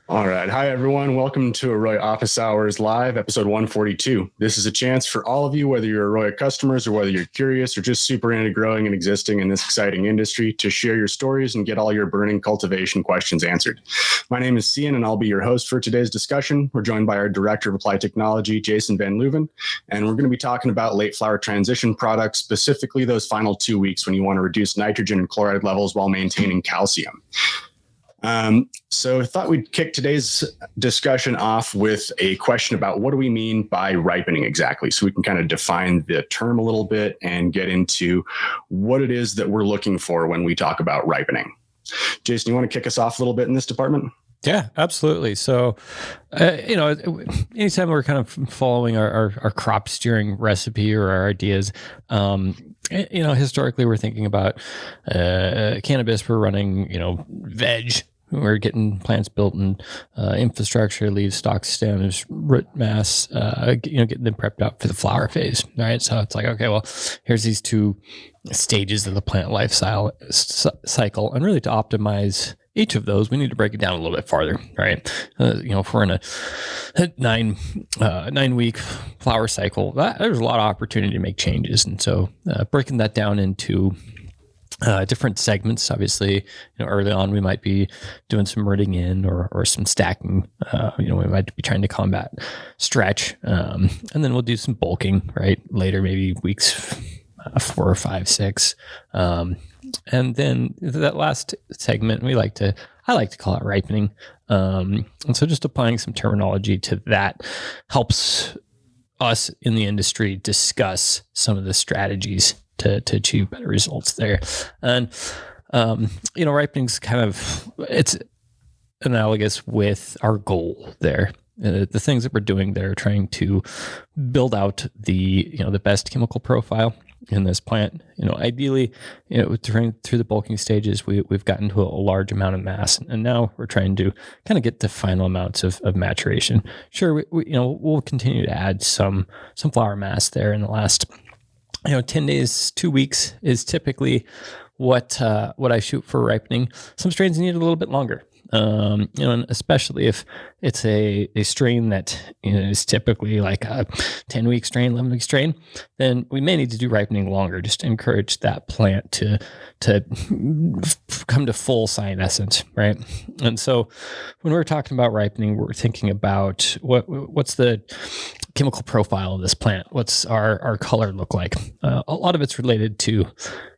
All right. Hi, everyone. Welcome to AROYA Office Hours Live, episode 142. This is a chance for all of you, whether you're AROYA customers or whether you're curious or just super into growing and existing in this exciting industry, to share your stories and get all your burning cultivation questions answered. My name is Cian, and I'll be your host for today's discussion. We're joined by our Director of Applied Technology, Jason Van Leuven, and we're going to be talking about late flower transition products, specifically those final 2 weeks when you want to reduce nitrogen and chloride levels while maintaining calcium. So I thought we'd kick today's discussion off with a question about what do we mean by ripening exactly, so we can kind of define the term a little bit and get into what it is that we're looking for when we talk about ripening. Jason, you want to kick us off a little bit in this department? Yeah, absolutely. So, anytime we're kind of following our crop steering recipe or our ideas, historically we're thinking about cannabis. We're running, veg. We're getting plants built in infrastructure, leaves, stalks, stems, root mass, getting them prepped up for the flower phase, right? So it's like, okay, well, here's these two stages of the plant life cycle, and really to optimize each of those, we need to break it down a little bit farther, right? If we're in a 9-week flower cycle, there's a lot of opportunity to make changes, and so breaking that down into different segments. Obviously, early on we might be doing some rooting in or some stacking. We might be trying to combat stretch, and then we'll do some bulking, right? Later, maybe weeks 4, 5, 6, and then that last segment I like to call it ripening. And so just applying some terminology to that helps us in the industry discuss some of the strategies to achieve better results there. And, ripening's it's analogous with our goal there. The things that we're doing there are trying to build out the best chemical profile in this plant. Ideally, through the bulking stages, we've gotten to a large amount of mass, and now we're trying to kind of get to final amounts of maturation. Sure, we'll continue to add some flower mass there in the last 10 days, 2 weeks is typically what I shoot for ripening. Some strains need a little bit longer, and especially if it's a strain that is typically like a 10-week strain, 11-week strain, then we may need to do ripening longer just to encourage that plant to come to full senescence, right? And so when we're talking about ripening, we're thinking about what's the chemical profile of this plant. What's our color look like? A lot of it's related to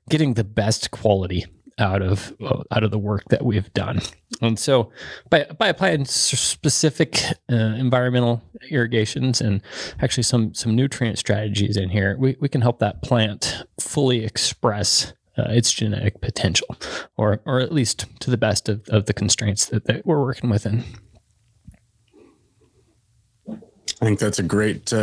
getting the best quality out of the work that we've done. And so by applying specific environmental irrigations and actually some nutrient strategies in here, we can help that plant fully express its genetic potential, or at least to the best of the constraints that we're working within. I think that's a great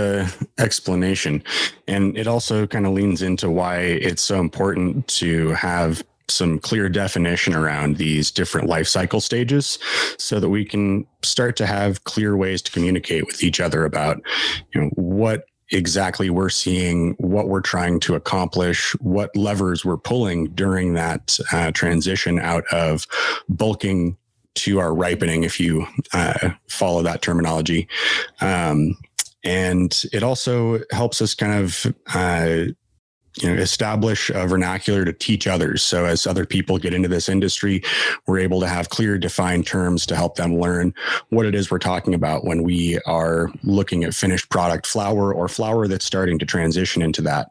explanation. And it also kind of leans into why it's so important to have some clear definition around these different life cycle stages, so that we can start to have clear ways to communicate with each other about, what exactly we're seeing, what we're trying to accomplish, what levers we're pulling during that transition out of bulking to our ripening, if you follow that terminology. And it also helps us kind of, establish a vernacular to teach others. So as other people get into this industry, we're able to have clear, defined terms to help them learn what it is we're talking about when we are looking at finished product flower or flower that's starting to transition into that.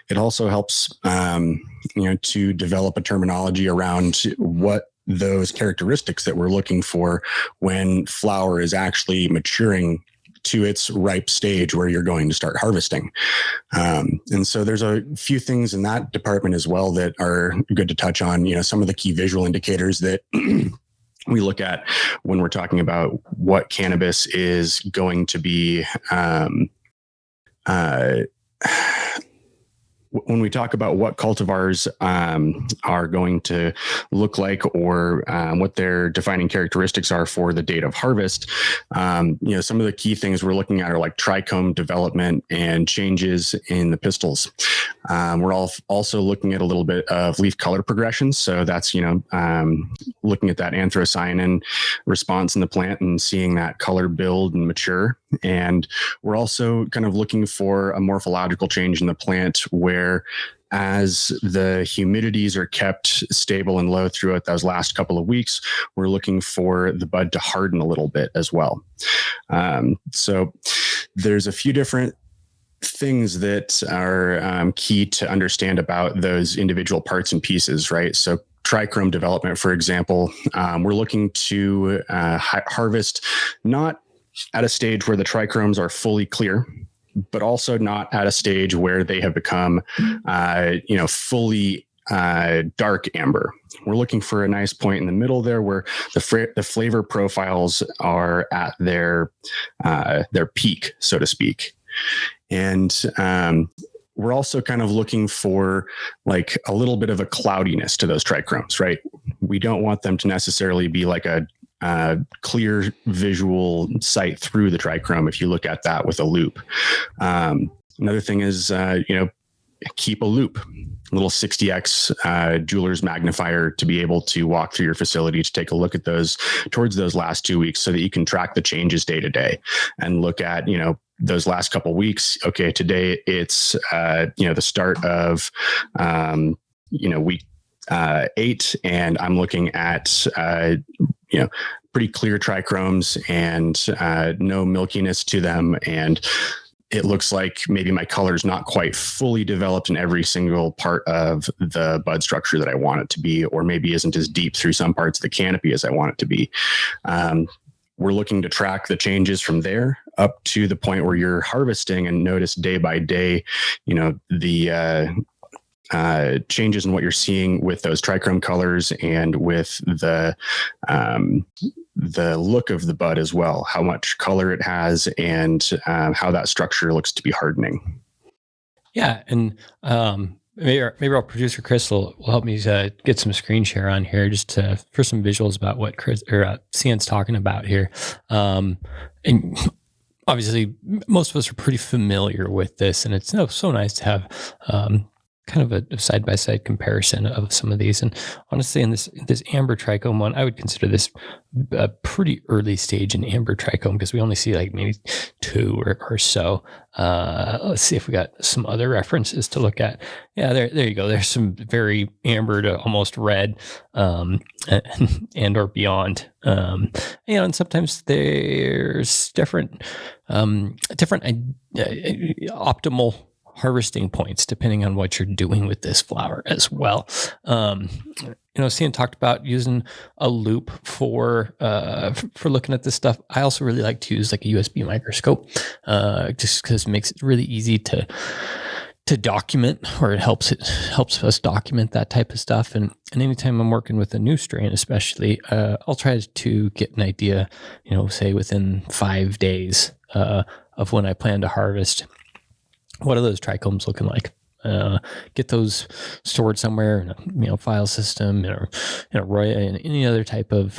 It also helps, to develop a terminology around what those characteristics that we're looking for when flower is actually maturing to its ripe stage where you're going to start harvesting. And so there's a few things in that department as well that are good to touch on, some of the key visual indicators that we look at when we're talking about what cannabis is going to be, when we talk about what cultivars are going to look like, or what their defining characteristics are for the date of harvest, some of the key things we're looking at are like trichome development and changes in the pistils. We're also looking at a little bit of leaf color progression. So that's, looking at that anthocyanin response in the plant and seeing that color build and mature. And we're also kind of looking for a morphological change in the plant where, as the humidities are kept stable and low throughout those last couple of weeks, we're looking for the bud to harden a little bit as well. So there's a few different things that are key to understand about those individual parts and pieces, right? So trichome development, for example, we're looking to harvest not at a stage where the trichomes are fully clear, but also not at a stage where they have become, fully dark amber. We're looking for a nice point in the middle there where the flavor profiles are at their peak, so to speak. And we're also kind of looking for like a little bit of a cloudiness to those trichomes, right? We don't want them to necessarily be like a clear visual sight through the trichome if you look at that with a loop. Another thing is, keep a loop, a little 60x jeweler's magnifier to be able to walk through your facility to take a look at those towards those last 2 weeks so that you can track the changes day to day and look at, those last couple of weeks. Okay, today it's, the start of, week 8, and I'm looking at, pretty clear trichomes and no milkiness to them. And it looks like maybe my color is not quite fully developed in every single part of the bud structure that I want it to be, or maybe isn't as deep through some parts of the canopy as I want it to be. We're looking to track the changes from there up to the point where you're harvesting and notice day by day, the changes in what you're seeing with those trichome colors and with the look of the bud as well, how much color it has and how that structure looks to be hardening. Yeah. And maybe our producer, Chris, will help me get some screen share on here just for some visuals about what Chris or Cian's talking about here. And obviously, most of us are pretty familiar with this, and it's so nice to have kind of a side-by-side comparison of some of these. And honestly, in this amber trichome one, I would consider this a pretty early stage in amber trichome because we only see like maybe 2 or so. Let's see if we got some other references to look at. Yeah, there you go. There's some very amber to almost red and or beyond. And sometimes there's different optimal harvesting points depending on what you're doing with this flower as well. Cian talked about using a loop for looking at this stuff. I also really like to use like a USB microscope, just because it makes it really easy to document, or it helps us document that type of stuff. And anytime I'm working with a new strain, especially, I'll try to get an idea, say within 5 days of when I plan to harvest. What are those trichomes looking like? Get those stored somewhere in a file system or AROYA and any other type of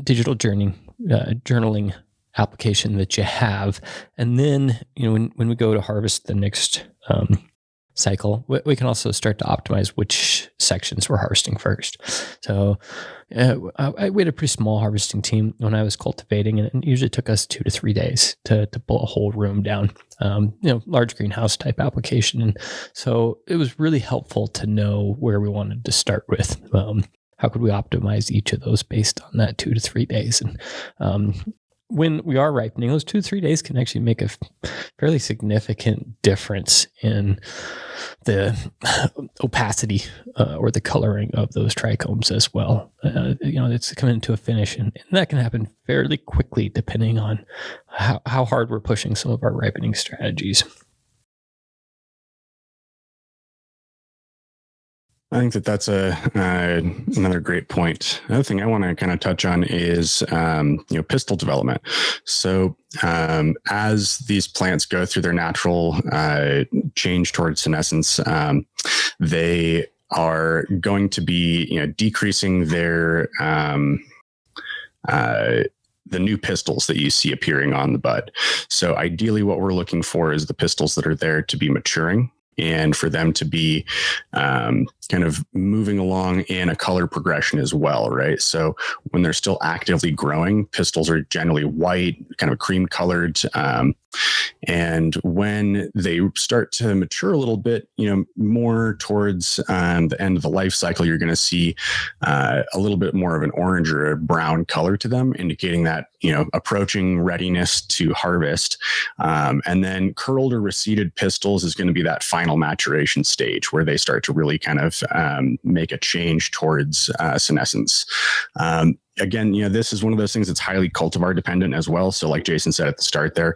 digital journaling application that you have. And then, when we go to harvest the next cycle, we can also start to optimize which sections we're harvesting first. So we had a pretty small harvesting team when I was cultivating, and it usually took us 2 to 3 days to pull a whole room down, large greenhouse type application. And so it was really helpful to know where we wanted to start with. How could we optimize each of those based on that 2 to 3 days? And when we are ripening, those 2 to 3 days can actually make a fairly significant difference in the opacity or the coloring of those trichomes as well. It's coming into a finish, and that can happen fairly quickly depending on how hard we're pushing some of our ripening strategies. I think that's another great point. Another thing I want to kind of touch on is pistil development. So as these plants go through their natural change towards senescence, they are going to be decreasing their the new pistils that you see appearing on the bud. So ideally, what we're looking for is the pistils that are there to be maturing, and for them to be kind of moving along in a color progression as well, right? So when they're still actively growing, pistils are generally white, kind of cream colored. And when they start to mature a little bit, more towards the end of the life cycle, you're going to see a little bit more of an orange or a brown color to them, indicating that, approaching readiness to harvest. And then curled or receded pistils is going to be that final maturation stage where they start to really kind of make a change towards senescence. Again, this is one of those things that's highly cultivar dependent as well. So like Jason said at the start there,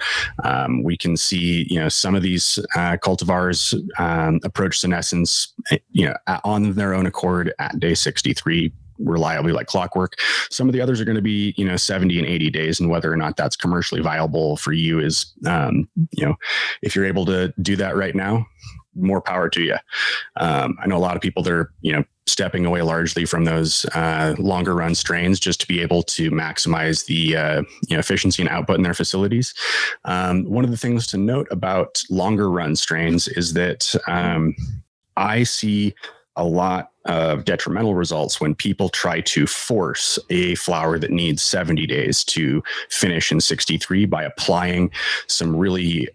we can see, some of these cultivars approach senescence, on their own accord at day 63, reliably like clockwork. Some of the others are going to be, 70 and 80 days, and whether or not that's commercially viable for you is, if you're able to do that right now, more power to you. I know a lot of people, they're, stepping away largely from those longer run strains just to be able to maximize the efficiency and output in their facilities. One of the things to note about longer run strains is that I see a lot of detrimental results when people try to force a flower that needs 70 days to finish in 63 by applying some really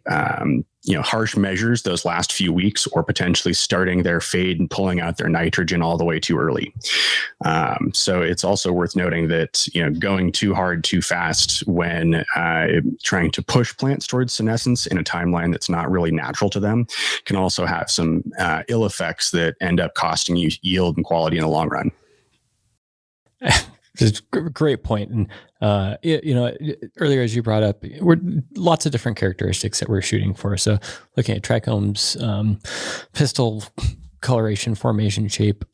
harsh measures those last few weeks, or potentially starting their fade and pulling out their nitrogen all the way too early. So it's also worth noting that going too hard too fast when trying to push plants towards senescence in a timeline that's not really natural to them can also have some ill effects that end up costing you yield and quality in the long run. It's a great point. And, earlier, as you brought up, we're lots of different characteristics that we're shooting for. So looking at trichomes, pistil coloration, formation shape,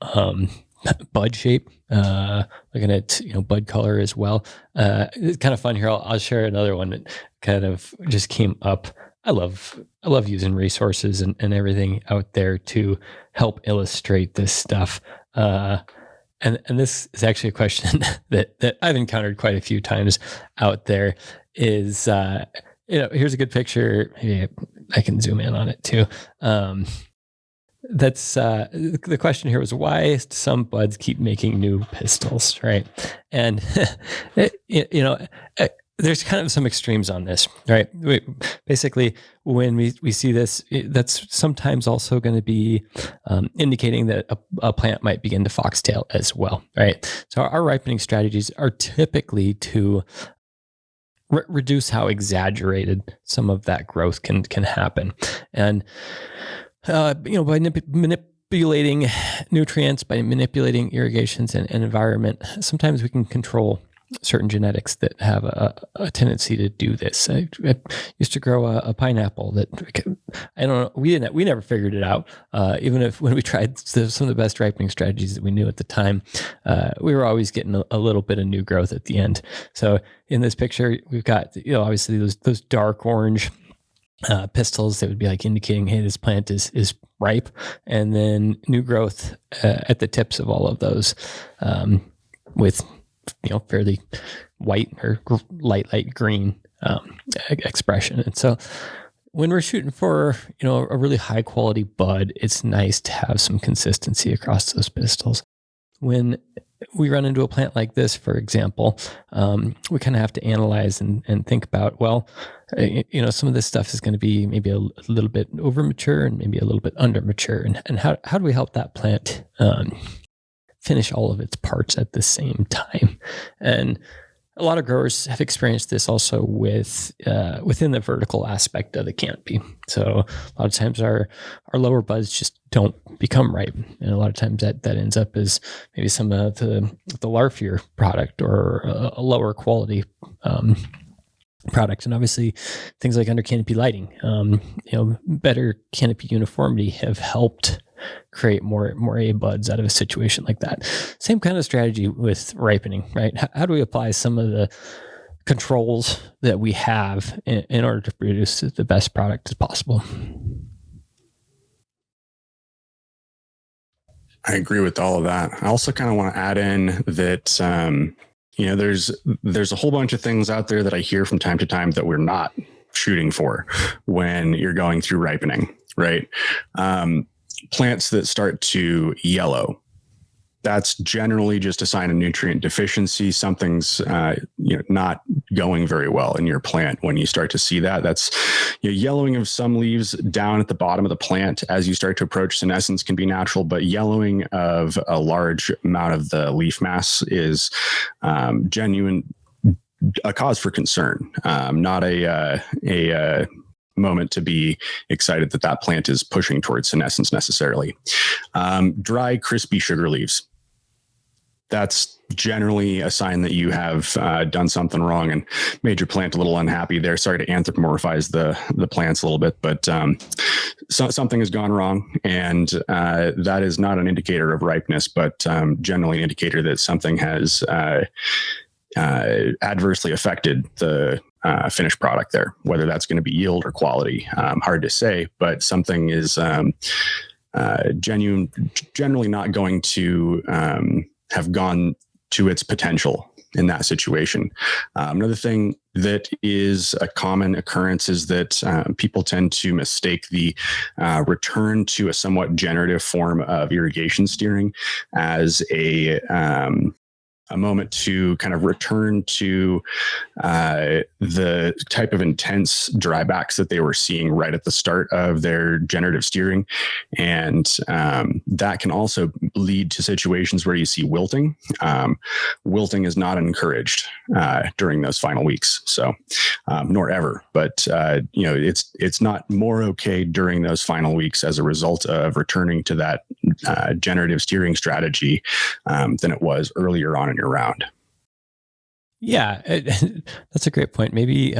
bud shape, looking at, bud color as well. It's kind of fun here. I'll share another one that kind of just came up. I love using resources and everything out there to help illustrate this stuff. And this is actually a question that I've encountered quite a few times out there is, here's a good picture. Maybe I can zoom in on it too. That's the question here was, why some buds keep making new pistils, right? And, there's kind of some extremes on this, right? Basically, when we see this, that's sometimes also going to be indicating that a plant might begin to foxtail as well, right? So our ripening strategies are typically to reduce how exaggerated some of that growth can happen, and by manipulating nutrients, by manipulating irrigations and environment, sometimes we can control certain genetics that have a tendency to do this. I used to grow a pineapple that I don't know. We never figured it out. Even when we tried some of the best ripening strategies that we knew at the time, we were always getting a little bit of new growth at the end. So in this picture, we've got obviously those dark orange pistils that would be like indicating, hey, this plant is ripe, and then new growth at the tips of all of those with fairly white or light green expression. And so when we're shooting for, a really high quality bud, it's nice to have some consistency across those pistils. When we run into a plant like this, for example, we kind of have to analyze and think about, some of this stuff is going to be maybe a little bit over mature and maybe a little bit under mature. And how do we help that plant finish all of its parts at the same time? And a lot of growers have experienced this also within the vertical aspect of the canopy. So a lot of times our lower buds just don't become ripe, and a lot of times that ends up as maybe some of the larfier product or a lower quality product. And obviously things like under canopy lighting, better canopy uniformity have helped create more A buds out of a situation like that. Same kind of strategy with ripening, right? How do we apply some of the controls that we have in order to produce the best product as possible? I agree with all of that. I also kind of want to add in that, there's a whole bunch of things out there that I hear from time to time that we're not shooting for when you're going through ripening, right? Plants that start to yellow, that's generally just a sign of nutrient deficiency. Something's not going very well in your plant when you start to see that. That's yellowing of some leaves down at the bottom of the plant as you start to approach senescence can be natural, but yellowing of a large amount of the leaf mass is a cause for concern, not a moment to be excited that plant is pushing towards senescence necessarily. Dry, crispy sugar leaves. That's generally a sign that you have done something wrong and made your plant a little unhappy there. Sorry to anthropomorphize the plants a little bit, but something has gone wrong, and that is not an indicator of ripeness, but generally an indicator that something has adversely affected the finished product there, whether that's going to be yield or quality. Hard to say, but something is generally not going to have gone to its potential in that situation. Another thing that is a common occurrence is that people tend to mistake the return to a somewhat generative form of irrigation steering as a moment to kind of return to the type of intense drybacks that they were seeing right at the start of their generative steering. And that can also lead to situations where you see wilting. Wilting is not encouraged during those final weeks. So, nor ever, but it's not more okay during those final weeks as a result of returning to that generative steering strategy than it was earlier on in your round. Yeah, that's a great point. Maybe,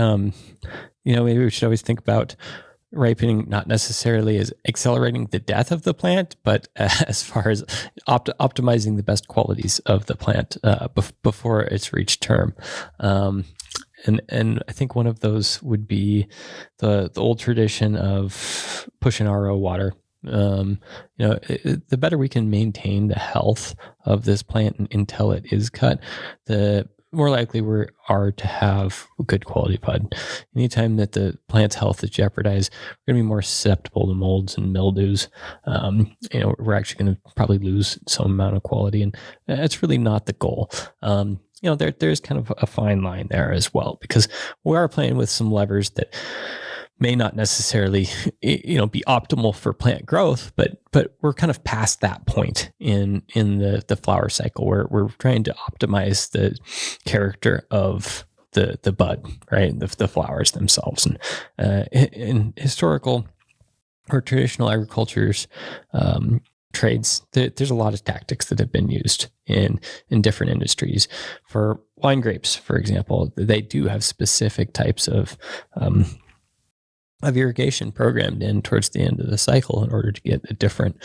maybe we should always think about ripening not necessarily as accelerating the death of the plant, but as far as optimizing the best qualities of the plant before it's reached term. And I think one of those would be the old tradition of pushing RO water. The better we can maintain the health of this plant until it is cut, the more likely we are to have a good quality bud. Anytime that the plant's health is jeopardized, we're going to be more susceptible to molds and mildews. We're actually going to probably lose some amount of quality, and that's really not the goal. There's kind of a fine line there as well, because we are playing with some levers that may not necessarily, be optimal for plant growth, but we're kind of past that point in the flower cycle where we're trying to optimize the character of the bud, right? The flowers themselves. And in historical or traditional agriculture's trades, there's a lot of tactics that have been used in different industries. For wine grapes, for example, they do have specific types of irrigation programmed in towards the end of the cycle in order to get a different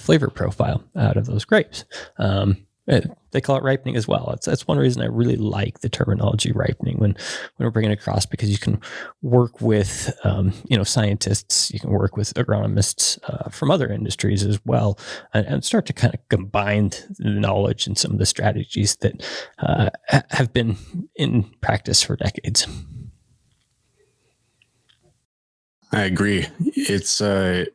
flavor profile out of those grapes. They call it ripening as well. That's one reason I really like the terminology ripening when we're bringing it across, because you can work with scientists, you can work with agronomists from other industries as well, and start to kind of combine the knowledge and some of the strategies that have been in practice for decades. I agree. It's I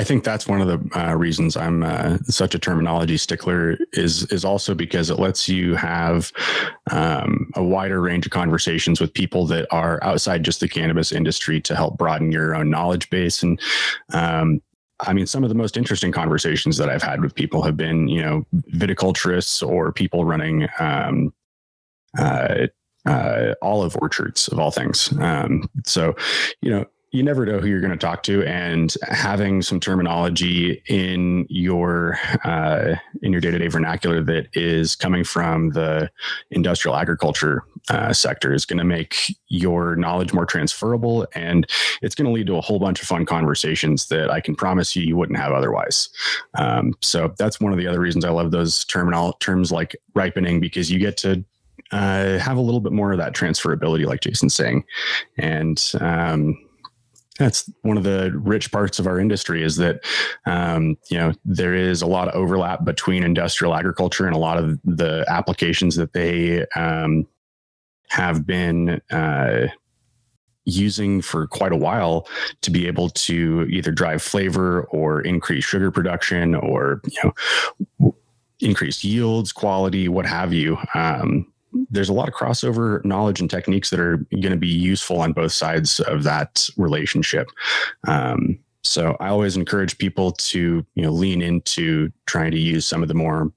think that's one of the reasons I'm such a terminology stickler is also because it lets you have a wider range of conversations with people that are outside just the cannabis industry to help broaden your own knowledge base. And some of the most interesting conversations that I've had with people have been, viticulturists or people running olive orchards of all things. So, you never know who you're going to talk to, and having some terminology in your day-to-day vernacular that is coming from the industrial agriculture sector is going to make your knowledge more transferable, and it's going to lead to a whole bunch of fun conversations that I can promise you wouldn't have otherwise. So that's one of the other reasons I love those terms like ripening, because you get to have a little bit more of that transferability, like Jason's saying. And that's one of the rich parts of our industry, is that, there is a lot of overlap between industrial agriculture and a lot of the applications that they have been using for quite a while to be able to either drive flavor or increase sugar production, or, increase yields, quality, what have you. There's a lot of crossover knowledge and techniques that are going to be useful on both sides of that relationship. So I always encourage people to, lean into trying to use some of the more,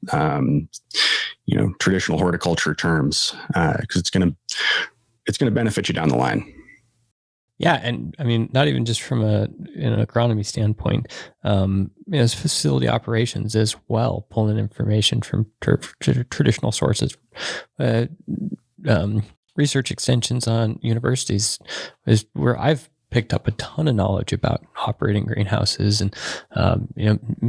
traditional horticulture terms, because it's going to benefit you down the line. Yeah, and I mean, not even just from an agronomy standpoint, as facility operations as well, pulling information from traditional sources, research extensions on universities is where I've picked up a ton of knowledge about operating greenhouses and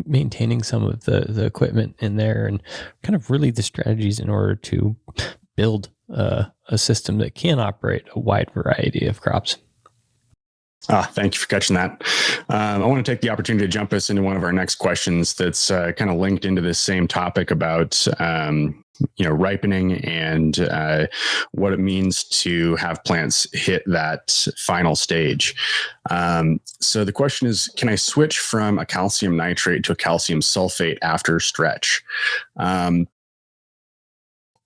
maintaining some of the equipment in there, and kind of really the strategies in order to build a system that can operate a wide variety of crops. Thank you for catching that. I want to take the opportunity to jump us into one of our next questions that's kind of linked into this same topic about, ripening and what it means to have plants hit that final stage. So the question is, can I switch from a calcium nitrate to a calcium sulfate after stretch? I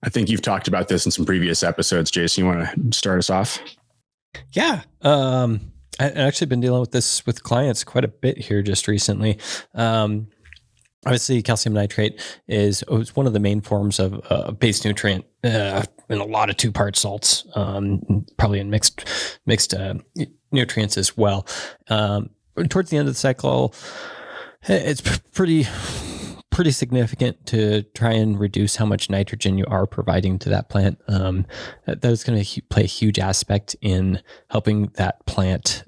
think you've talked about this in some previous episodes. Jason, you want to start us off? Yeah. I've actually been dealing with this with clients quite a bit here just recently. Obviously, calcium nitrate is one of the main forms of a base nutrient in a lot of two-part salts, probably in mixed nutrients as well. Towards the end of the cycle, it's pretty significant to try and reduce how much nitrogen you are providing to that plant. That is going to play a huge aspect in helping that plant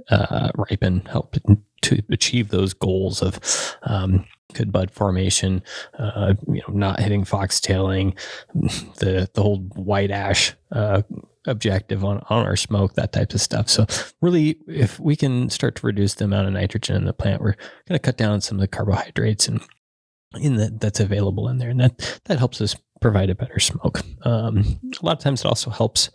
ripen, help to achieve those goals of good bud formation, not hitting foxtailing, the whole white ash objective on our smoke, that type of stuff. So really, if we can start to reduce the amount of nitrogen in the plant, we're going to cut down on some of the carbohydrates and that's available in there, and that helps us provide a better smoke. A lot of times it also helps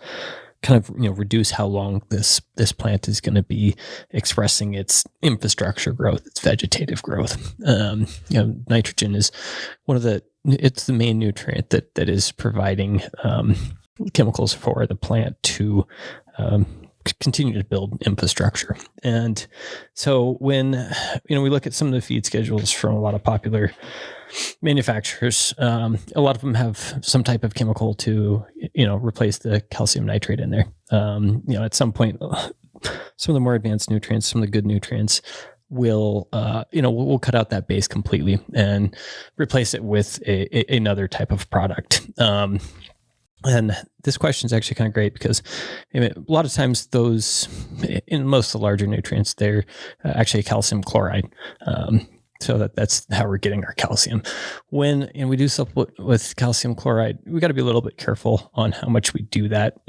kind of reduce how long this plant is going to be expressing its infrastructure growth, its vegetative growth. Nitrogen is it's the main nutrient that is providing chemicals for the plant to continue to build infrastructure. And so when we look at some of the feed schedules from a lot of popular manufacturers, a lot of them have some type of chemical to replace the calcium nitrate in there. At some point, some of the more advanced nutrients, some of the good nutrients will we'll cut out that base completely and replace it with another type of product. And this question is actually kind of great because a lot of times those, in most of the larger nutrients, they're actually calcium chloride. So that's how we're getting our calcium. When we do stuff with calcium chloride, we got to be a little bit careful on how much we do that.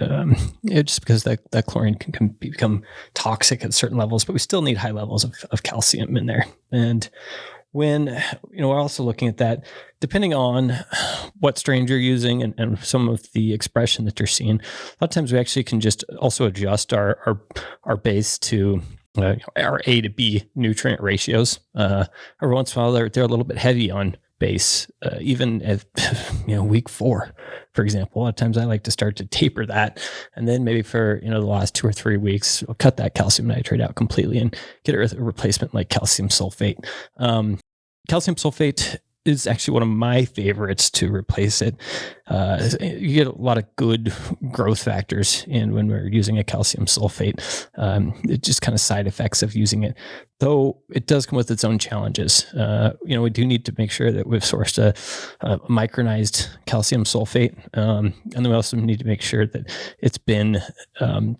Just because that chlorine can become toxic at certain levels, but we still need high levels of calcium in there. And when we're also looking at that, depending on what strain you're using and some of the expression that you're seeing, a lot of times we actually can just also adjust our base to our A to B nutrient ratios. Every once in a while, they're a little bit heavy on base, even at week 4, for example. A lot of times I like to start to taper that, and then maybe for the last 2 or 3 weeks, we'll cut that calcium nitrate out completely and get a replacement like calcium sulfate. Calcium sulfate is actually one of my favorites to replace it. you get a lot of good growth factors in when we're using a calcium sulfate. It's just kind of side effects of using it, though it does come with its own challenges. We do need to make sure that we've sourced a micronized calcium sulfate, and then we also need to make sure that it's been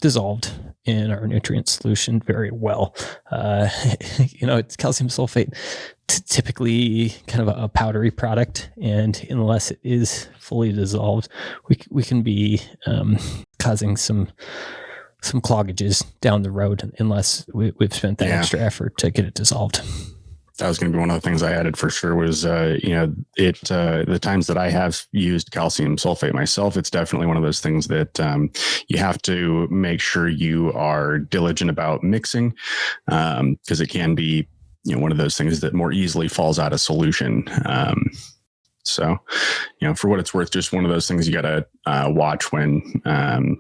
dissolved in our nutrient solution very well. It's calcium sulfate, typically kind of a powdery product, and unless it is fully dissolved, we can be causing some cloggages down the road unless we've spent that extra effort to get it dissolved. That was going to be one of the things I added for sure was, the times that I have used calcium sulfate myself, it's definitely one of those things that you have to make sure you are diligent about mixing, because it can be, one of those things that more easily falls out of solution. So, for what it's worth, just one of those things you got to watch when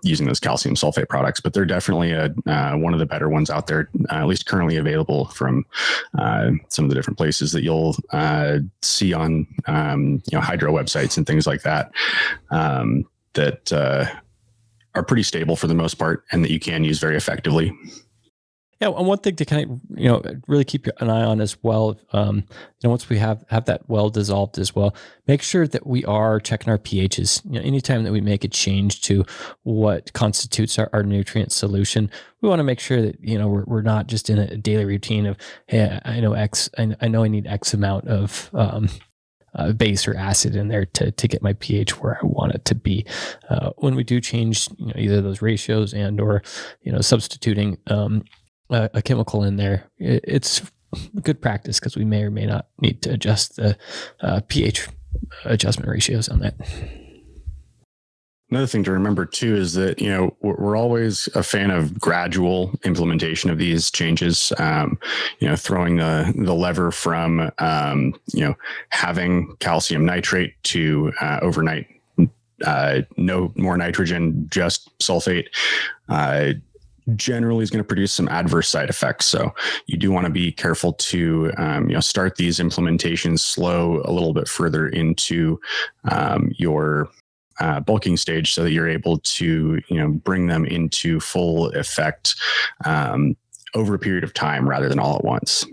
using those calcium sulfate products. But they're definitely one of the better ones out there, at least currently available from some of the different places that you'll see on hydro websites and things like that, that are pretty stable for the most part and that you can use very effectively. Yeah, and one thing to kind of really keep an eye on as well. Once we have that well dissolved as well, make sure that we are checking our pHs. Anytime that we make a change to what constitutes our nutrient solution, we want to make sure that we're not just in a daily routine of, hey, I know X, I know I need X amount of base or acid in there to get my pH where I want it to be. When we do change, either those ratios and or substituting a chemical in there, it's good practice because we may or may not need to adjust the pH adjustment ratios on that. Another thing to remember too is that, we're always a fan of gradual implementation of these changes. Throwing the lever from, having calcium nitrate to overnight, no more nitrogen, just sulfate, generally is going to produce some adverse side effects. So you do want to be careful to, start these implementations slow a little bit further into your bulking stage so that you're able to, bring them into full effect over a period of time rather than all at once.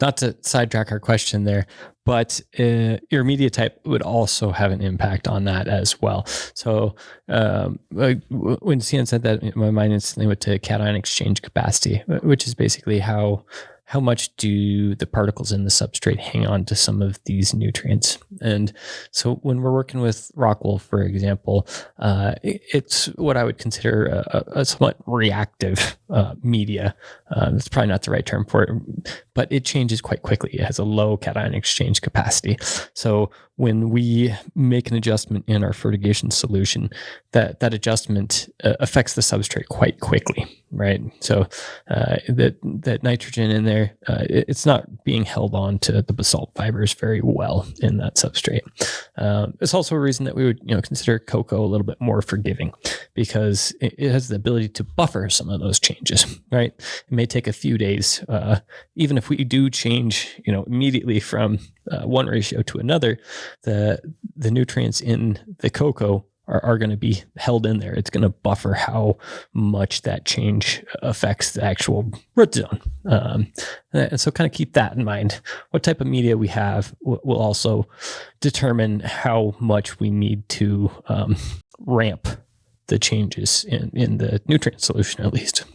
Not to sidetrack our question there, but your media type would also have an impact on that as well. So when Cian said that, my mind instantly went to cation exchange capacity, which is basically how much do the particles in the substrate hang on to some of these nutrients. And so when we're working with rockwool, for example, it's what I would consider a somewhat reactive media. That's probably not the right term for it, but it changes quite quickly. It has a low cation exchange capacity. So when we make an adjustment in our fertigation solution, that adjustment affects the substrate quite quickly, right? So that nitrogen in there, it's not being held on to the basalt fibers very well in that substrate. It's also a reason that we would consider cocoa a little bit more forgiving, because it has the ability to buffer some of those changes, right? It may take a few days, even if we do change immediately from one ratio to another, the nutrients in the cocoa are going to be held in there. It's going to buffer how much that change affects the actual root zone. And so kind of keep that in mind. What type of media we have will also determine how much we need to ramp the changes in the nutrient solution, at least.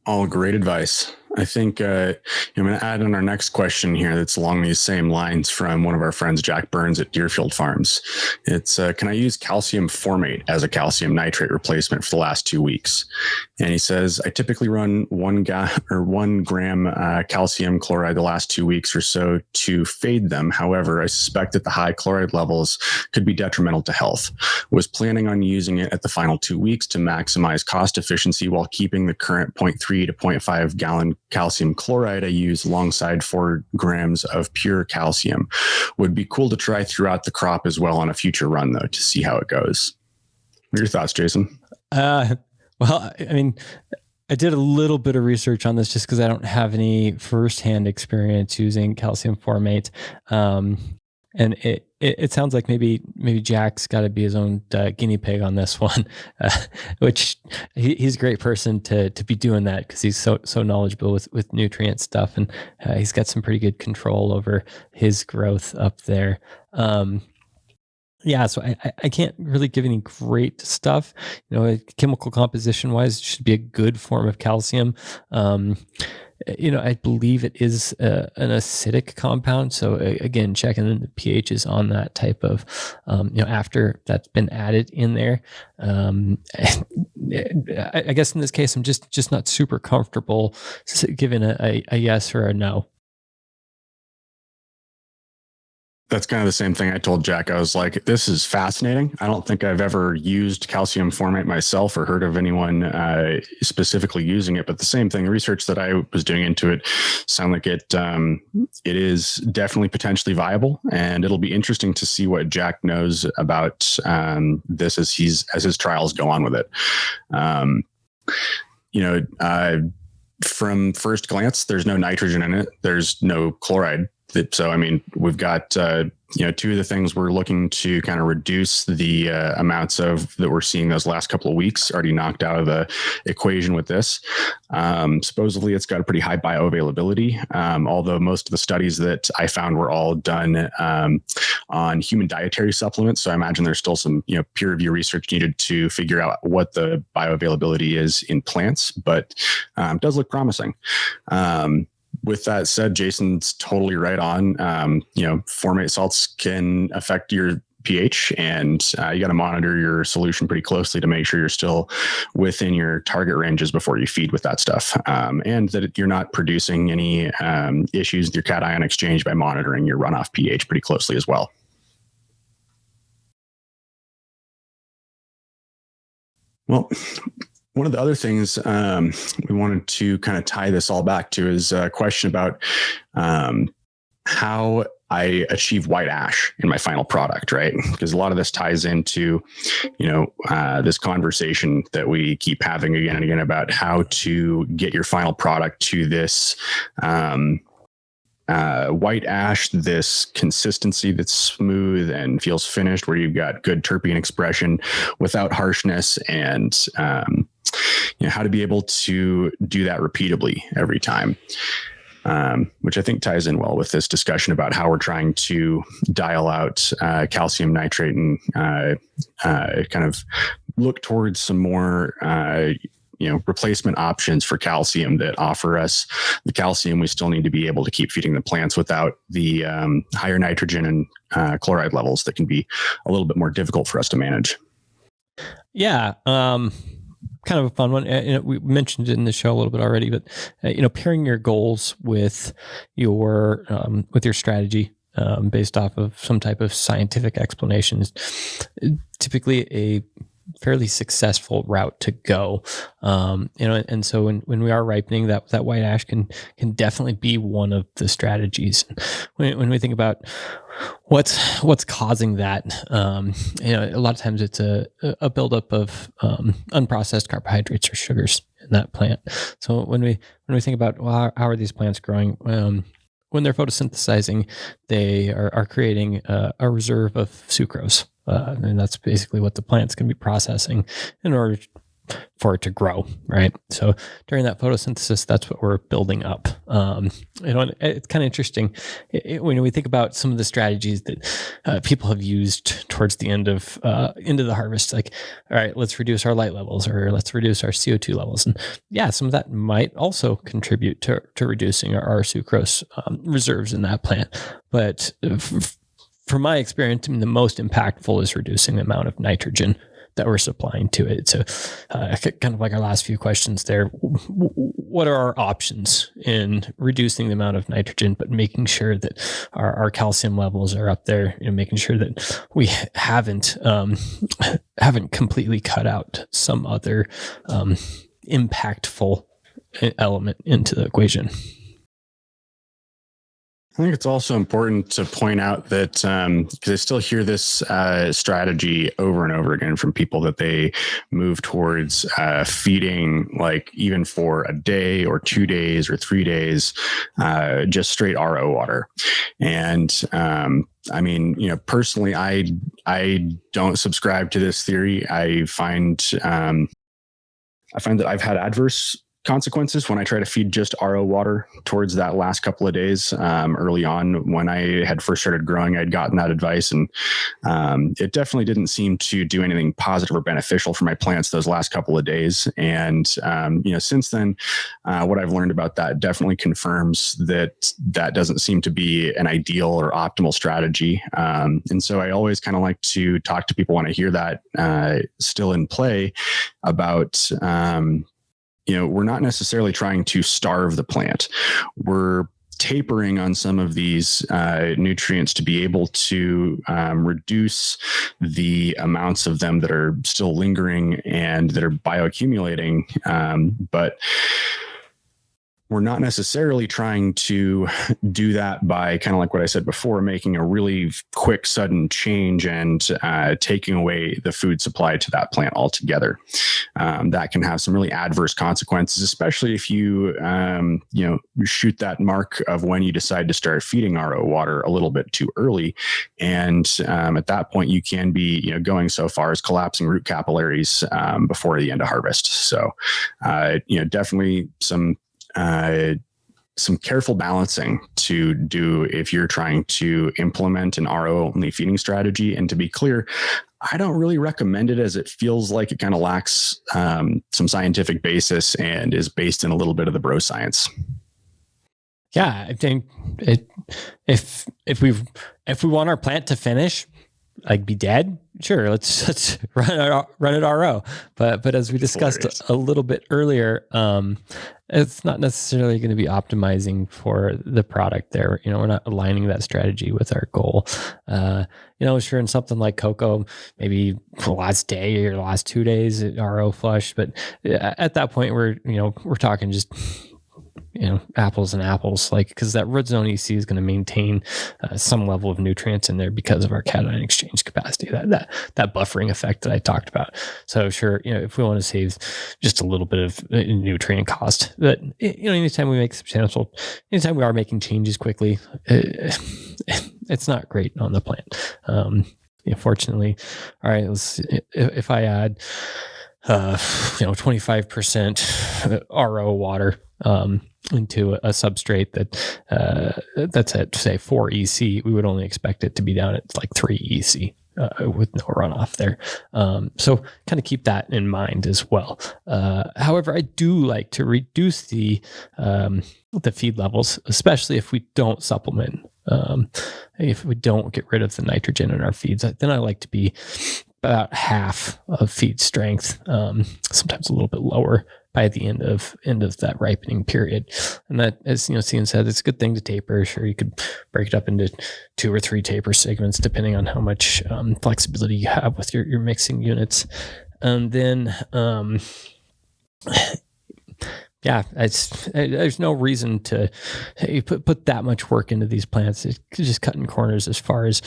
All great advice. I think I'm going to add in our next question here that's along these same lines from one of our friends, Jack Burns at Deerfield Farms. It's, can I use calcium formate as a calcium nitrate replacement for the last 2 weeks? And he says, I typically run 1 gram calcium chloride the last 2 weeks or so to fade them. However, I suspect that the high chloride levels could be detrimental to health. Was planning on using it at the final 2 weeks to maximize cost efficiency while keeping the current 0.3 to 0.5 gallon calcium chloride I use alongside 4 grams of pure calcium. Would be cool to try throughout the crop as well on a future run, though, to see how it goes. What are your thoughts, Jason? Well, I mean, I did a little bit of research on this just because I don't have any firsthand experience using calcium formate. And it sounds like maybe Jack's got to be his own guinea pig on this one, which he's a great person to be doing that, because he's so knowledgeable with nutrient stuff, and he's got some pretty good control over his growth up there. Yeah, so I can't really give any great stuff. Chemical composition wise, it should be a good form of calcium. I believe it is an acidic compound. So again, checking the pHs on that type of, after that's been added in there. I guess in this case, I'm just not super comfortable giving a yes or a no. That's kind of the same thing I told Jack. I was like, this is fascinating. I don't think I've ever used calcium formate myself or heard of anyone specifically using it. But the same thing, the research that I was doing into it sound like it is definitely potentially viable. And it'll be interesting to see what Jack knows about this as his trials go on with it. From first glance, there's no nitrogen in it. There's no chloride. So, I mean, we've got, two of the things we're looking to kind of reduce the amounts of that we're seeing those last couple of weeks already knocked out of the equation with this. Supposedly, it's got a pretty high bioavailability, although most of the studies that I found were all done on human dietary supplements. So I imagine there's still some, peer review research needed to figure out what the bioavailability is in plants, but it does look promising. With that said, Jason's totally right on. Formate salts can affect your pH, and you got to monitor your solution pretty closely to make sure you're still within your target ranges before you feed with that stuff, and that you're not producing any issues with your cation exchange by monitoring your runoff pH pretty closely as well. Well, one of the other things we wanted to kind of tie this all back to is a question about how I achieve white ash in my final product, right? Because a lot of this ties into, this conversation that we keep having again and again about how to get your final product to this white ash, this consistency that's smooth and feels finished, where you've got good terpene expression without harshness, and how to be able to do that repeatably every time, which I think ties in well with this discussion about how we're trying to dial out calcium nitrate and kind of look towards some more replacement options for calcium that offer us the calcium we still need to be able to keep feeding the plants without the higher nitrogen and chloride levels that can be a little bit more difficult for us to manage. Yeah. Kind of a fun one. We mentioned it in the show a little bit already, but pairing your goals with your strategy based off of some type of scientific explanation is typically a fairly successful route to go. And so when we are ripening, that white ash can definitely be one of the strategies. When we think about what's causing that, a lot of times it's a buildup of unprocessed carbohydrates or sugars in that plant. So when we think about, well, how are these plants growing? When they're photosynthesizing, they are creating a reserve of sucrose. And that's basically what the plant's going to be processing in order for it to grow, right? So during that photosynthesis, that's what we're building up. It's kind of interesting when we think about some of the strategies that people have used towards the end of into the harvest. Like, all right, let's reduce our light levels, or let's reduce our CO2 levels, and yeah, some of that might also contribute to reducing our sucrose reserves in that plant, but from my experience, the most impactful is reducing the amount of nitrogen that we're supplying to it. So kind of like our last few questions there, what are our options in reducing the amount of nitrogen, but making sure that our calcium levels are up there, making sure that we haven't completely cut out some other impactful element into the equation. I think it's also important to point out that because I still hear this strategy over and over again from people, that they move towards feeding like even for a day or 2 days or 3 days, just straight RO water. And I mean, personally, I don't subscribe to this theory. I find that I've had adverse consequences when I try to feed just RO water towards that last couple of days. Early on, when I had first started growing, I'd gotten that advice, and it definitely didn't seem to do anything positive or beneficial for my plants those last couple of days. And since then, what I've learned about that definitely confirms that doesn't seem to be an ideal or optimal strategy. And so I always kind of like to talk to people when I hear that still in play about we're not necessarily trying to starve the plant. We're tapering on some of these nutrients to be able to reduce the amounts of them that are still lingering and that are bioaccumulating. But we're not necessarily trying to do that by kind of like what I said before, making a really quick, sudden change and taking away the food supply to that plant altogether. That can have some really adverse consequences, especially if you, shoot that mark of when you decide to start feeding RO water a little bit too early. And at that point, you can be, going so far as collapsing root capillaries before the end of harvest. So, definitely some careful balancing to do if you're trying to implement an RO only feeding strategy. And to be clear, I don't really recommend it, as it feels like it kind of lacks some scientific basis and is based in a little bit of the bro science. Yeah, I think if we want our plant to finish, like be dead, sure, let's run it RO. But as we discussed a little bit earlier, it's not necessarily going to be optimizing for the product there. We're not aligning that strategy with our goal. Sure, in something like cocoa, maybe the last day or the last 2 days RO flush, but at that point we're talking just apples and apples, because that root zone EC is going to maintain some level of nutrients in there because of our cation exchange capacity, that buffering effect that I talked about. So sure, if we want to save just a little bit of nutrient cost, but anytime we we are making changes quickly, it's not great on the plant. Fortunately, all right, if I add 25% RO water into a substrate that's at say 4 EC, we would only expect it to be down at like 3 EC with no runoff there. So kind of keep that in mind as well. However, I do like to reduce the feed levels, especially if we don't supplement. If we don't get rid of the nitrogen in our feeds, then I like to be about half of feed strength, sometimes a little bit lower by the end of that ripening period. And that, as Cian said, it's a good thing to taper. Sure, you could break it up into 2 or 3 taper segments depending on how much flexibility you have with your mixing units. And then there's no reason to put that much work into these plants. It's just cutting corners as far as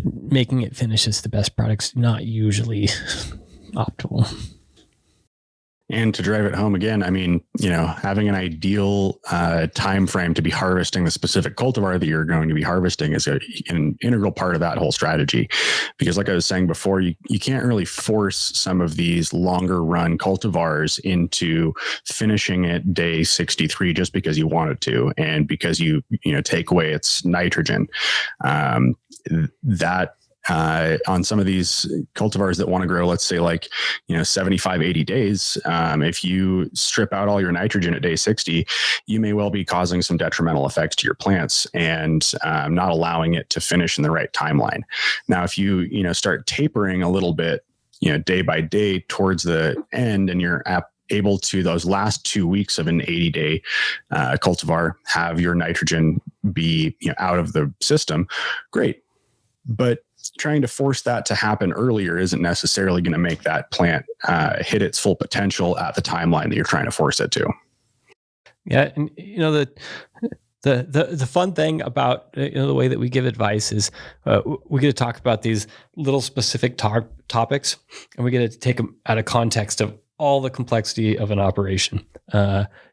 making it finish as the best products, not usually optimal. And to drive it home again, I mean, having an ideal time frame to be harvesting the specific cultivar that you're going to be harvesting is an integral part of that whole strategy. Because like I was saying before, you can't really force some of these longer run cultivars into finishing at day 63 just because you wanted to, and because you take away its nitrogen. On some of these cultivars that want to grow, let's say 75, 80 days, if you strip out all your nitrogen at day 60, you may well be causing some detrimental effects to your plants and not allowing it to finish in the right timeline. Now, if you start tapering a little bit, day by day towards the end, and you're able to, those last 2 weeks of an 80-day cultivar, have your nitrogen be out of the system, great. But trying to force that to happen earlier isn't necessarily going to make that plant hit its full potential at the timeline that you're trying to force it to. Yeah, and The fun thing about the way that we give advice is we get to talk about these little specific topics, and we get to take them out of context of all the complexity of an operation.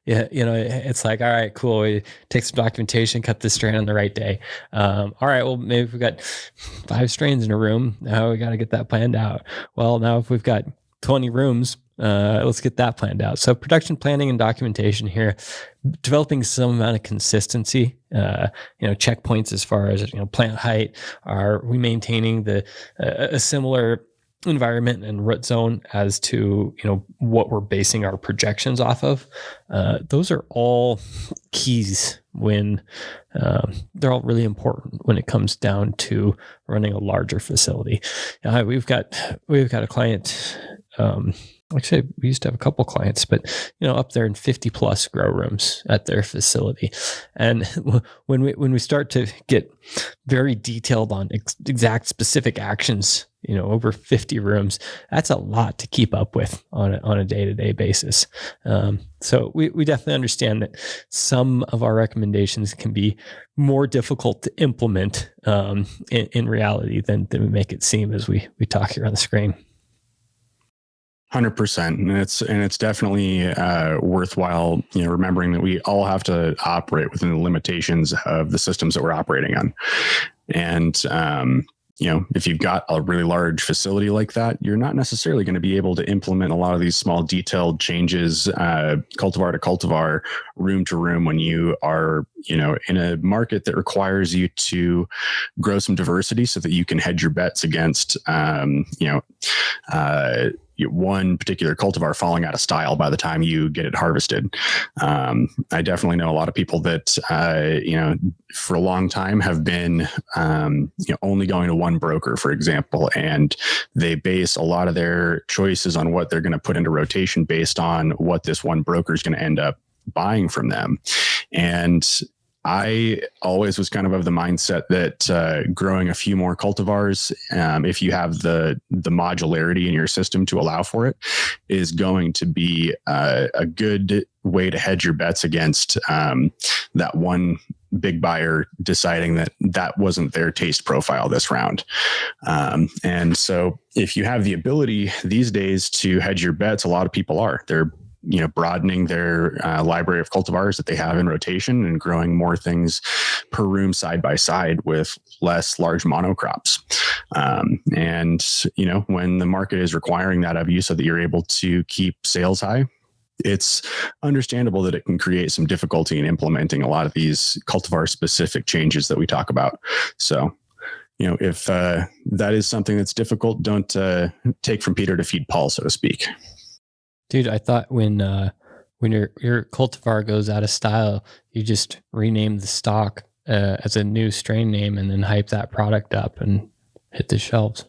It's like, all right, cool. We take some documentation, cut this strain on the right day. All right, well, maybe if we've got 5 strains in a room, now we got to get that planned out. Well, now if we've got 20 rooms, let's get that planned out. So production planning and documentation here, developing some amount of consistency, checkpoints as far as, plant height. Are we maintaining a similar environment and root zone as to, what we're basing our projections off of? Those are all keys when they're all really important when it comes down to running a larger facility. We've got a client, actually, we used to have a couple clients, but up there in 50 plus grow rooms at their facility. And when we start to get very detailed on exact specific actions, over 50 rooms, that's a lot to keep up with on a day-to-day basis. So we definitely understand that some of our recommendations can be more difficult to implement in reality than we make it seem as we talk here on the screen. 100%. And it's definitely worthwhile, remembering that we all have to operate within the limitations of the systems that we're operating on. And, if you've got a really large facility like that, you're not necessarily going to be able to implement a lot of these small detailed changes, cultivar to cultivar, room to room, when you are, in a market that requires you to grow some diversity so that you can hedge your bets against, one particular cultivar falling out of style by the time you get it harvested. I definitely know a lot of people that, for a long time have been, only going to one broker, for example, and they base a lot of their choices on what they're going to put into rotation based on what this one broker is going to end up buying from them. And I always was kind of the mindset that growing a few more cultivars, if you have the modularity in your system to allow for it, is going to be a good way to hedge your bets against that one big buyer deciding that wasn't their taste profile this round. And so if you have the ability these days to hedge your bets, a lot of people are. They're broadening their library of cultivars that they have in rotation and growing more things per room side by side with less large monocrops. And when the market is requiring that of you so that you're able to keep sales high, it's understandable that it can create some difficulty in implementing a lot of these cultivar-specific changes that we talk about. So, if that is something that's difficult, don't take from Peter to feed Paul, so to speak. Dude, I thought when your cultivar goes out of style, you just rename the stock as a new strain name and then hype that product up and hit the shelves.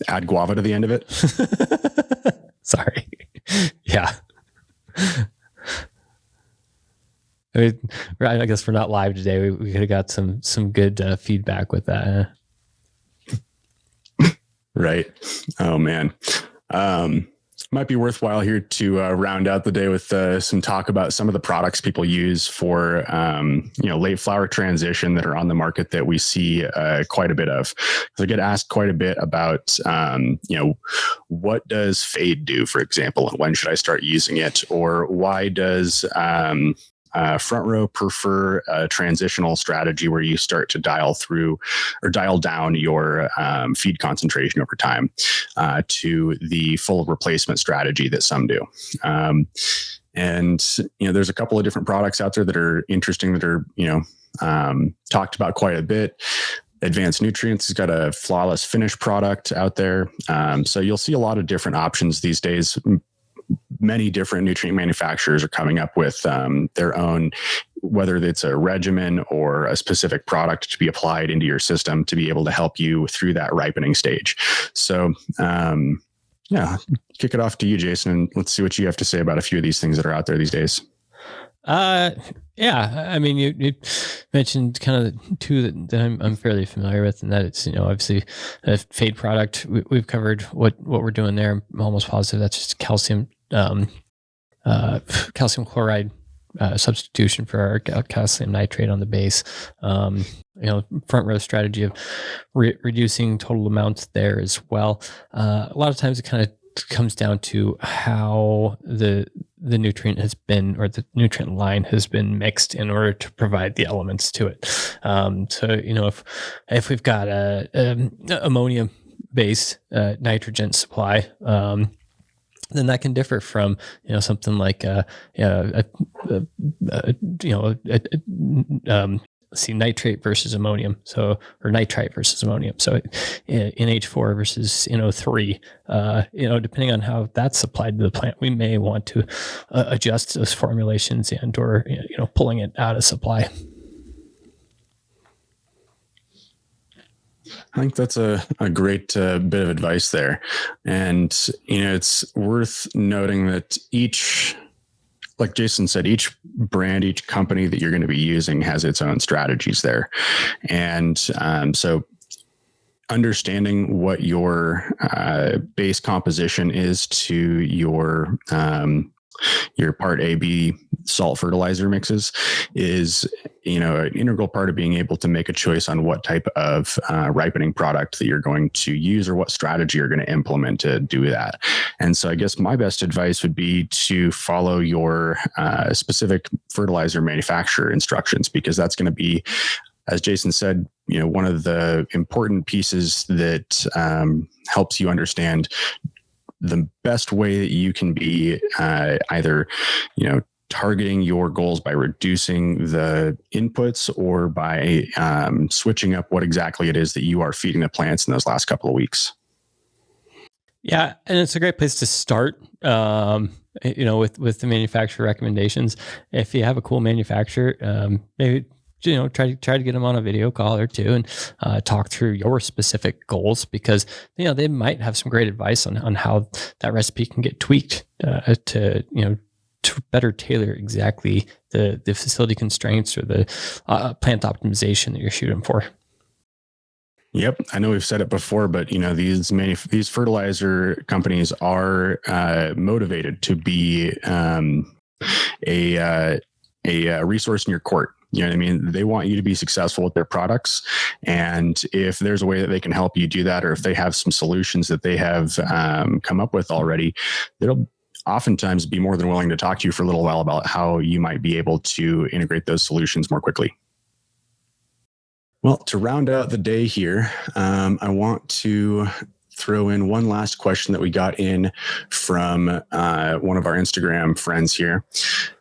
Add guava to the end of it. Sorry. Yeah. I guess we're not live today. We could have got some good feedback with that. Right. Oh man. Might be worthwhile here to round out the day with some talk about some of the products people use for, late flower transition that are on the market that we see quite a bit of. So I get asked quite a bit about, what does fade do, for example, and when should I start using it? Or why does Front Row prefer a transitional strategy where you start to dial through or dial down your feed concentration over time to the full replacement strategy that some do. And there's a couple of different products out there that are interesting that are talked about quite a bit. Advanced Nutrients has got a flawless finish product out there. So you'll see a lot of different options these days. Many different nutrient manufacturers are coming up with their own, whether it's a regimen or a specific product to be applied into your system to be able to help you through that ripening stage. So, kick it off to you, Jason, and let's see what you have to say about a few of these things that are out there these days. I mean, you mentioned kind of the two that I'm fairly familiar with, and that it's, obviously a fade product. We've covered what we're doing there. I'm almost positive that's just calcium chloride substitution for our calcium nitrate on the base. Front row strategy of reducing total amounts there as well. A lot of times it kind of comes down to how the nutrient has been, or the nutrient line has been mixed in order to provide the elements to it. So if we've got a ammonia based nitrogen supply, then that can differ from something like nitrate versus ammonium, or nitrite versus ammonium. So NH4 versus NO3, depending on how that's supplied to the plant, we may want to adjust those formulations or pulling it out of supply. I think that's a great bit of advice there. And, it's worth noting that like Jason said, each brand, each company that you're going to be using has its own strategies there. And so understanding what your base composition is to your Part A, B salt fertilizer mixes is, an integral part of being able to make a choice on what type of ripening product that you're going to use or what strategy you're going to implement to do that. And so I guess my best advice would be to follow your specific fertilizer manufacturer instructions, because that's going to be, as Jason said, one of the important pieces that helps you understand the best way that you can be either, targeting your goals by reducing the inputs or by switching up what exactly it is that you are feeding the plants in those last couple of weeks. Yeah, and it's a great place to start. With the manufacturer recommendations. If you have a cool manufacturer, maybe try to get them on a video call or two and talk through your specific goals, because they might have some great advice on how that recipe can get tweaked to better tailor exactly the facility constraints or the plant optimization that you're shooting for. Yep, I know we've said it before, but these fertilizer companies are motivated to be a resource in your court. You know what I mean? They want you to be successful with their products. And if there's a way that they can help you do that, or if they have some solutions that they have come up with already, they'll oftentimes be more than willing to talk to you for a little while about how you might be able to integrate those solutions more quickly. Well, to round out the day here, I want to throw in one last question that we got in from one of our Instagram friends here.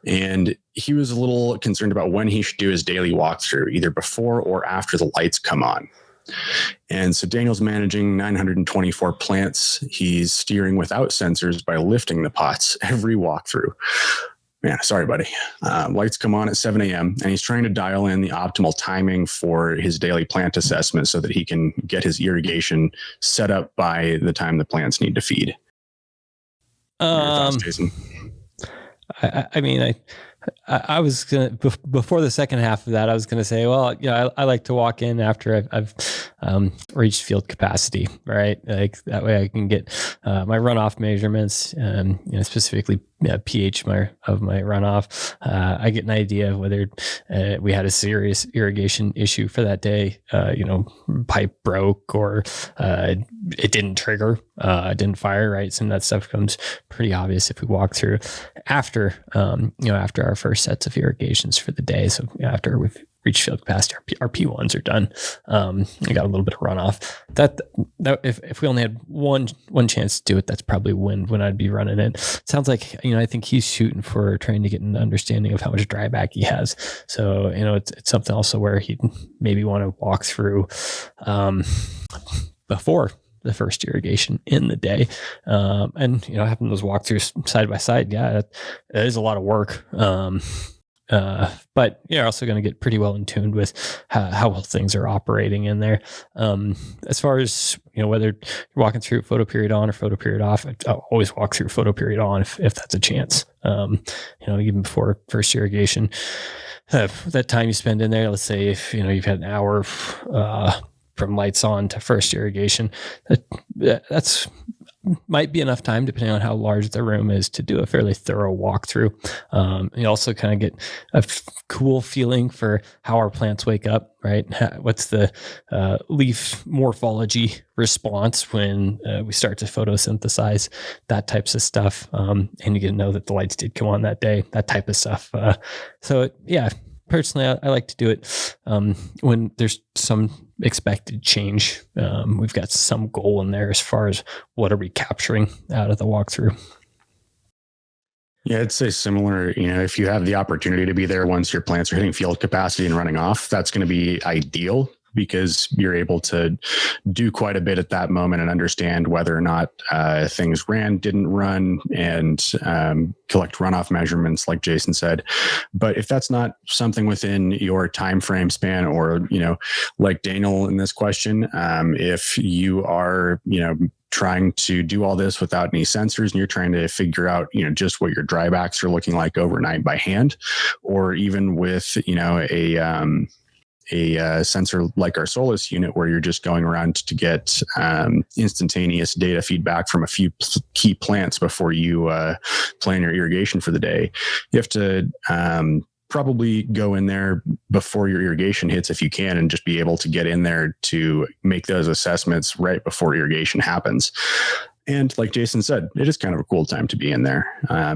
And he was a little concerned about when he should do his daily walkthrough, either before or after the lights come on. And so Daniel's managing 924 plants. He's steering without sensors by lifting the pots every walkthrough. Man, sorry, buddy. Lights come on at 7 a.m. and he's trying to dial in the optimal timing for his daily plant assessment so that he can get his irrigation set up by the time the plants need to feed. Your thoughts, Jason? I was gonna, before the second half of that, I was gonna say, well, I like to walk in after I've reached field capacity, right? Like that way I can get my runoff measurements, specifically pH of my runoff. I get an idea of whether we had a serious irrigation issue for that day. Pipe broke or it didn't trigger, it didn't fire, right? Some of that stuff comes pretty obvious if we walk through after our first sets of irrigations for the day. So after we've reached field capacity, our P1s are done. I got a little bit of runoff. That if we only had one chance to do it, that's probably when I'd be running it. Sounds like I think he's shooting for trying to get an understanding of how much dry back he has. So it's something also where he'd maybe want to walk through before the first irrigation in the day. And having those walkthroughs side by side, that is a lot of work. But you're also going to get pretty well in tune with how well things are operating in there. As far as, whether you're walking through photo period on or photo period off, I'll always walk through photo period on if that's a chance. Even before first irrigation, that time you spend in there, let's say if, you've had an hour, from lights on to first irrigation, that's might be enough time, depending on how large the room is, to do a fairly thorough walkthrough. You also kind of get a cool feeling for how our plants wake up, right? What's the leaf morphology response when we start to photosynthesize, that types of stuff. And you get to know that the lights did come on that day, that type of stuff. Personally, I like to do it when there's some expected change. We've got some goal in there as far as what are we capturing out of the walkthrough. Yeah, I'd say similar. If you have the opportunity to be there once your plants are hitting field capacity and running off, that's going to be ideal, because you're able to do quite a bit at that moment and understand whether or not things didn't run, and collect runoff measurements, like Jason said. But if that's not something within your time frame span, or, like Daniel in this question, if you are, trying to do all this without any sensors, and you're trying to figure out, just what your drybacks are looking like overnight by hand, or even with, a sensor like our Solus unit, where you're just going around to get instantaneous data feedback from a few key plants before you plan your irrigation for the day. You have to probably go in there before your irrigation hits if you can, and just be able to get in there to make those assessments right before irrigation happens. And like Jason said, it is kind of a cool time to be in there.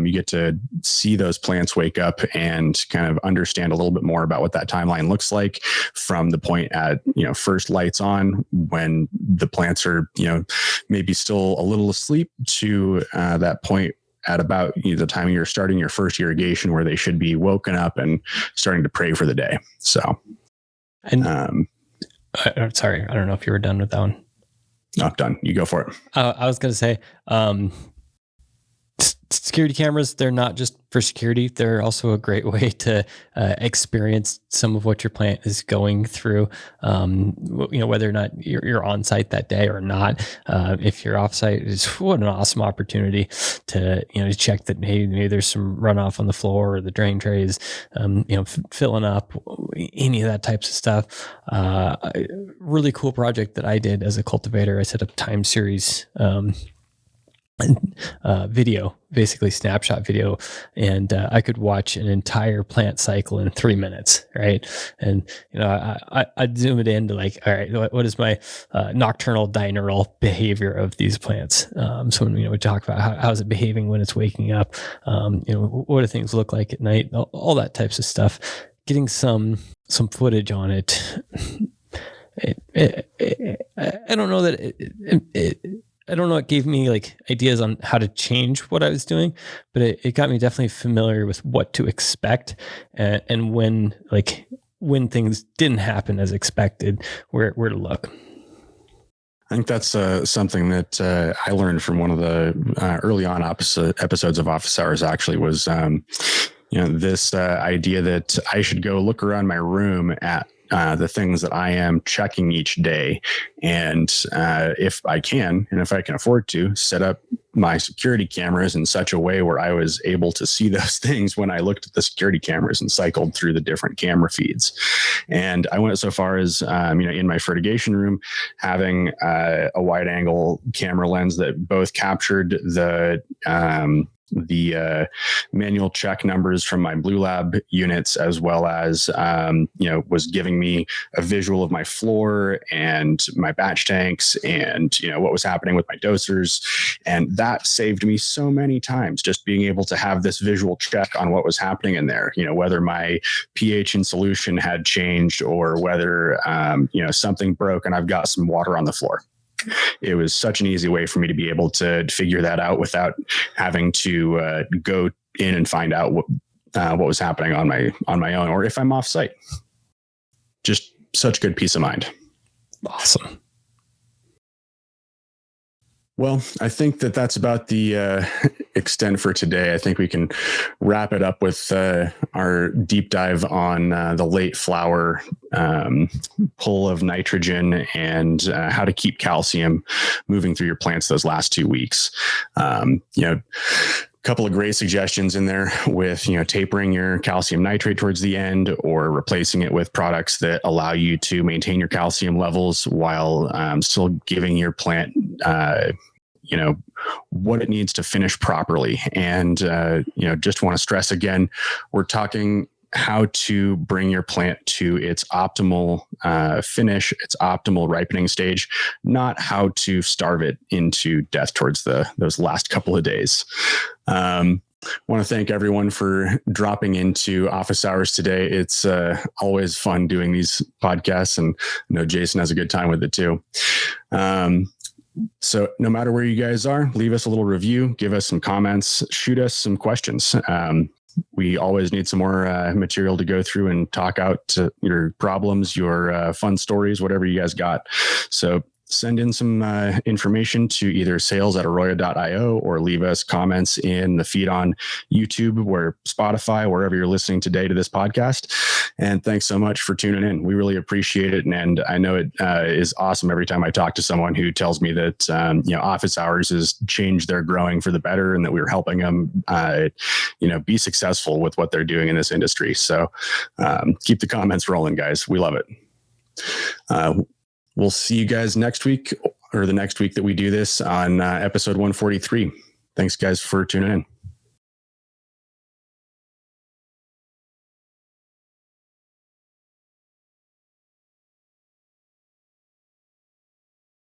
You get to see those plants wake up and kind of understand a little bit more about what that timeline looks like, from the point at, first lights on, when the plants are, maybe still a little asleep, to that point at about the time you're starting your first irrigation, where they should be woken up and starting to pray for the day. So, and sorry, I don't know if you were done with that one. Not done. You go for it. I was going to say, security cameras, they're not just for security. They're also a great way to experience some of what your plant is going through, whether or not you're on site that day or not. If you're off site, what an awesome opportunity to, check that, hey, maybe there's some runoff on the floor, or the drain trays, filling up, any of that types of stuff. Really cool project that I did as a cultivator. I set up time series video, basically snapshot video, and I could watch an entire plant cycle in 3 minutes, right? And I'd zoom it into, like, all right, what is my nocturnal diurnal behavior of these plants? So when we talk about how is it behaving when it's waking up, what do things look like at night, all that types of stuff. Getting some footage on it. I don't know that I don't know. It gave me like ideas on how to change what I was doing, but it got me definitely familiar with what to expect, and when things didn't happen as expected, where to look. I think that's something that I learned from one of the early on episodes of Office Hours. Actually, was this idea that I should go look around my room at the things that I am checking each day. And if I can, and if I can afford to, set up my security cameras in such a way where I was able to see those things when I looked at the security cameras and cycled through the different camera feeds. And I went so far as, in my fertigation room, having a wide angle camera lens that both captured the manual check numbers from my Blue Lab units, as well as, was giving me a visual of my floor and my batch tanks, and, what was happening with my dosers. And that saved me so many times, just being able to have this visual check on what was happening in there, whether my pH in solution had changed, or whether, something broke and I've got some water on the floor. It was such an easy way for me to be able to figure that out without having to go in and find out what was happening on my own, or if I'm off site. Just such good peace of mind. Awesome. Well, I think that's about the extent for today. I think we can wrap it up with our deep dive on the late flower pull of nitrogen, and how to keep calcium moving through your plants those last 2 weeks. Couple of great suggestions in there with, tapering your calcium nitrate towards the end, or replacing it with products that allow you to maintain your calcium levels while still giving your plant, what it needs to finish properly. And, just want to stress again, we're talking how to bring your plant to its optimal finish, its optimal ripening stage, not how to starve it into death towards those last couple of days. Want to thank everyone for dropping into office hours today. It's always fun doing these podcasts, and I know Jason has a good time with it too. So no matter where you guys are, leave us a little review, give us some comments, shoot us some questions. We always need some more material to go through and talk out your problems, your fun stories, whatever you guys got. So send in some information to either sales@aroya.io or leave us comments in the feed on YouTube or Spotify, wherever you're listening today to this podcast. And thanks so much for tuning in. We really appreciate it. And I know it is awesome every time I talk to someone who tells me that, office hours has changed their growing for the better and that we're helping them, be successful with what they're doing in this industry. So keep the comments rolling, guys. We love it. We'll see you guys next week or the next week that we do this on episode 143. Thanks, guys, for tuning in.